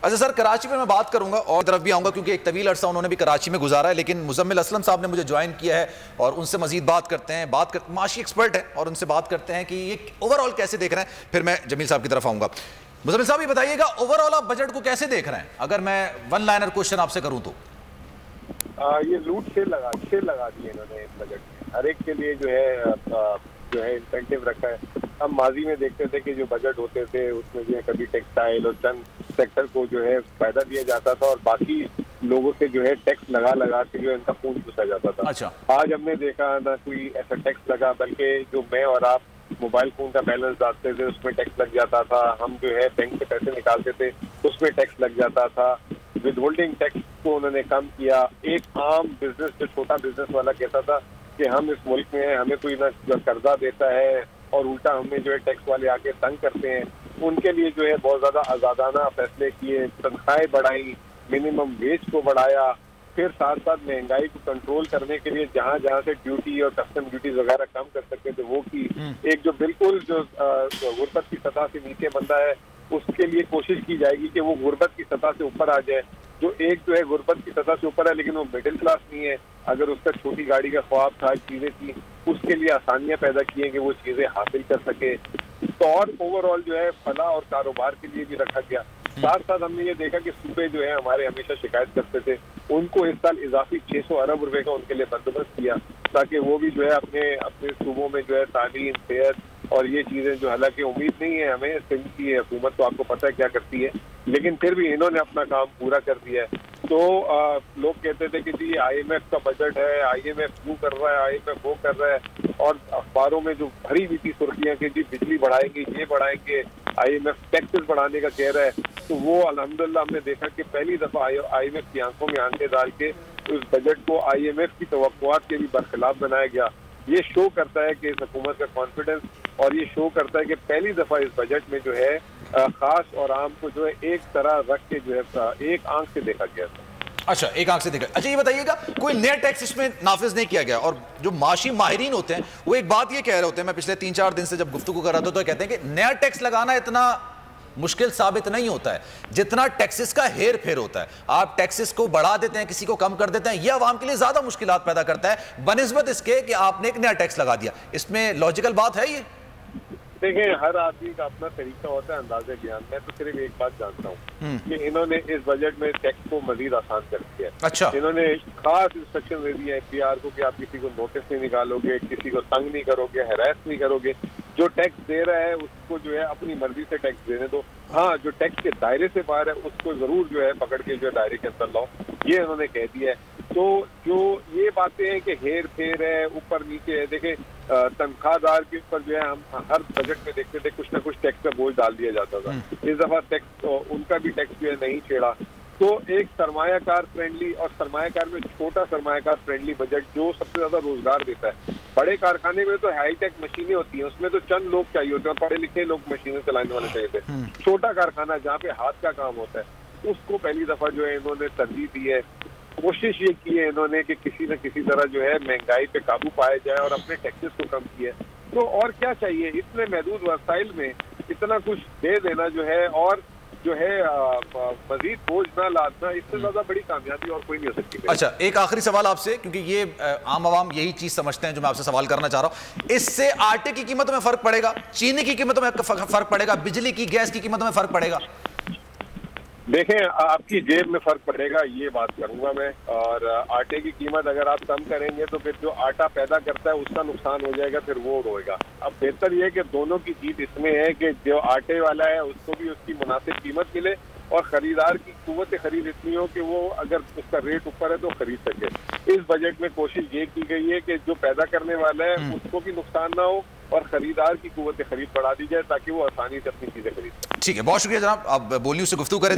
अच्छा सर, कराची में मैं बात करूंगा और तरफ भी आऊंगा क्योंकि एक तवील अरसा उन्होंने भी कराची में गुजारा है, लेकिन मुजम्मिल असलम साहब ने मुझे ज्वाइन किया है और उनसे मजीद बात करते हैं। माशी एक्सपर्ट है और उनसे बात करते हैं कि ये ओवरऑल कैसे देख रहे हैं। फिर मैं जमील साहब की तरफ आऊंगा। मुजम्मिल साहब ये बताइएगा, ओवरऑल आप बजट को कैसे देख रहे हैं? अगर मैं वन लाइनर क्वेश्चन आपसे करूं तो ये लूट से लगा दिए इन्होंने इस बजट में। हर एक के लिए जो है इंसेंटिव रखा है। हम माजी में देखते थे कि जो बजट होते थे उसमें जो है कभी टेक्सटाइल और चंद सेक्टर को जो है फायदा दिया जाता था और बाकी लोगों से जो है टैक्स लगा के जो है इनका खून चूसा जाता था। अच्छा। आज हमने देखा ना कोई ऐसा टैक्स लगा, बल्कि जो मैं और आप मोबाइल फोन का बैलेंस डालते थे उसमें टैक्स लग जाता था। हम जो है बैंक से पैसे निकालते थे उसमें टैक्स लग जाता था। विद होल्डिंग टैक्स को उन्होंने कम किया। एक आम बिजनेस, जो छोटा बिजनेस वाला कहता था कि हम इस मुल्क में हैं, हमें कोई ना कर्जा देता है और उल्टा हमें जो है टैक्स वाले आके तंग करते हैं, उनके लिए जो है बहुत ज्यादा आजादाना फैसले किए। तनख्वाहें बढ़ाई, मिनिमम वेज को बढ़ाया, फिर साथ साथ महंगाई को कंट्रोल करने के लिए जहां जहां से ड्यूटी और कस्टम ड्यूटीज वगैरह कम कर सकते थे वो की। एक जो बिल्कुल जो गुर्बत की सतह से नीचे बंदा है उसके लिए कोशिश की जाएगी कि वो गुर्बत की सतह से ऊपर आ जाए। जो एक जो है गुर्बत की सतह से ऊपर है लेकिन वो मिडिल क्लास नहीं है, अगर उसका छोटी गाड़ी का ख्वाब था, चीजें थी, उसके लिए आसानियां पैदा की हैं कि वो चीजें हासिल कर सके। तो और ओवरऑल जो है फलाह और कारोबार के लिए भी रखा गया। साथ साथ हमने ये देखा कि सूबे जो है हमारे हमेशा शिकायत करते थे, उनको इस साल इजाफी 600 अरब रुपए का उनके लिए बंदोबस्त किया ताकि वो भी जो है अपने सूबों में जो है तालीम, सेहत और ये चीजें जो, हालांकि उम्मीद नहीं है हमें, सिंध की हुकूमत तो आपको पता है क्या करती है, लेकिन फिर भी इन्होंने अपना काम पूरा कर दिया है। तो लोग कहते थे कि जी IMF का बजट है, IMF क्यों कर रहा है, IMF वो कर रहा है, और अखबारों में जो भरी हुई थी सुर्खियां कि जी बिजली बढ़ाएंगे, ये बढ़ाएंगे, IMF टैक्सेस बढ़ाने का कह रहा है। तो वो अल्हम्दुलिल्लाह हमने देखा कि पहली दफा IMF की आंखों में आंखें डाल के उस बजट को IMF की तवक्कुआत के भी बरखिलाफ बनाया गया। ये शो करता है कि इस हुकूमत का कॉन्फिडेंस, और ये शो करता है कि पहली दफा इस बजट में जो है खास और आम को जो है एक तरह रख के जो है एक आंख से देखा गया था। अच्छा, एक आंख से देखा। अच्छा ये बताइएगा, कोई नया टैक्स इसमें नाफिज नहीं किया गया? और जो माशी माहिरीन होते हैं वो एक बात ये कह रहे होते हैं, मैं पिछले 3-4 दिन से जब गुफ्तगू कर रहा था तो कहते हैं कि नया टैक्स लगाना इतना मुश्किल साबित नहीं होता है जितना टैक्सेस का हेर फेर होता है। आप टैक्सेस को बढ़ा देते हैं, किसी को कम कर देते हैं, यह आवाम के लिए ज्यादा मुश्किलात पैदा करता है बनिस्बत इसके कि आपने एक नया टैक्स लगा दिया। इसमें लॉजिकल बात है ये? देखिए, हर आदमी का अपना तरीका होता है अंदाजे ज्ञान। मैं तो सिर्फ एक बात जानता हूँ कि इन्होंने इस बजट में टैक्स को मजीद आसान कर दिया है। अच्छा। इन्होंने खास इंस्ट्रक्शन दे दिया है FPR को कि आप किसी को नोटिस नहीं निकालोगे, किसी को तंग नहीं करोगे, हैरेस नहीं करोगे। जो टैक्स दे रहा है उसको जो है अपनी मर्जी से टैक्स देने दो। हाँ, जो टैक्स के दायरे से बाहर है उसको जरूर जो है पकड़ के जो है दायरे के अंदर लाओ, ये इन्होंने कह दिया है। तो जो ये बातें हैं कि हेर फेर है, ऊपर नीचे है, देखे तनख्वाहदार के ऊपर जो है हम हर बजट में देखते थे कुछ ना कुछ टैक्स का बोझ डाल दिया जाता था। इस दफा टैक्स उनका भी टैक्स जो है नहीं छेड़ा। तो एक सरमायाकार फ्रेंडली, और सरमायाकार में छोटा सरमायाकार फ्रेंडली बजट जो सबसे ज्यादा रोजगार देता है। बड़े कारखाने में तो हाईटेक मशीनें होती हैं, उसमें तो चंद लोग चाहिए होते हैं, पढ़े लिखे लोग मशीनें चलाने वाले चाहिए थे। छोटा कारखाना जहाँ पे हाथ का काम होता है उसको पहली दफा जो है इन्होंने तरजीह दी है। कोशिश ये की है इन्होंने कि किसी न किसी तरह जो है महंगाई पे काबू पाया जाए और अपने टैक्सेस को कम किया। तो और क्या चाहिए, इतने महदूद वसाइल में इतना कुछ दे देना जो है, और जो है मजीद बोझ ना लादना, इससे ज्यादा बड़ी कामयाबी और कोई नहीं हो सकती। अच्छा, एक आखिरी सवाल आपसे, क्योंकि ये आम आवाम यही चीज समझते हैं जो मैं आपसे सवाल करना चाह रहा हूं। इससे आटे की कीमतों में फर्क पड़ेगा, चीनी की कीमतों में फर्क पड़ेगा, बिजली की, गैस की कीमतों में फर्क पड़ेगा? देखें, आपकी जेब में फर्क पड़ेगा, ये बात करूंगा मैं। और आटे की कीमत अगर आप कम करेंगे तो फिर जो आटा पैदा करता है उसका नुकसान हो जाएगा, फिर वो रोएगा। अब बेहतर ये है कि दोनों की जीत इसमें है कि जो आटे वाला है उसको भी उसकी मुनासिब कीमत मिले और खरीदार की कुव्वत खरीद इतनी हो कि वो अगर उसका रेट ऊपर है तो खरीद सके। इस बजट में कोशिश ये की गई है कि जो पैदा करने वाला है उसको भी नुकसान ना हो और खरीदार की कुव्वत खरीद बढ़ा दी जाए ताकि वो आसानी से अपनी चीजें खरीद सके। ठीक है, बहुत शुक्रिया जनाब, आप बोलियों से गुफ्तगू करें।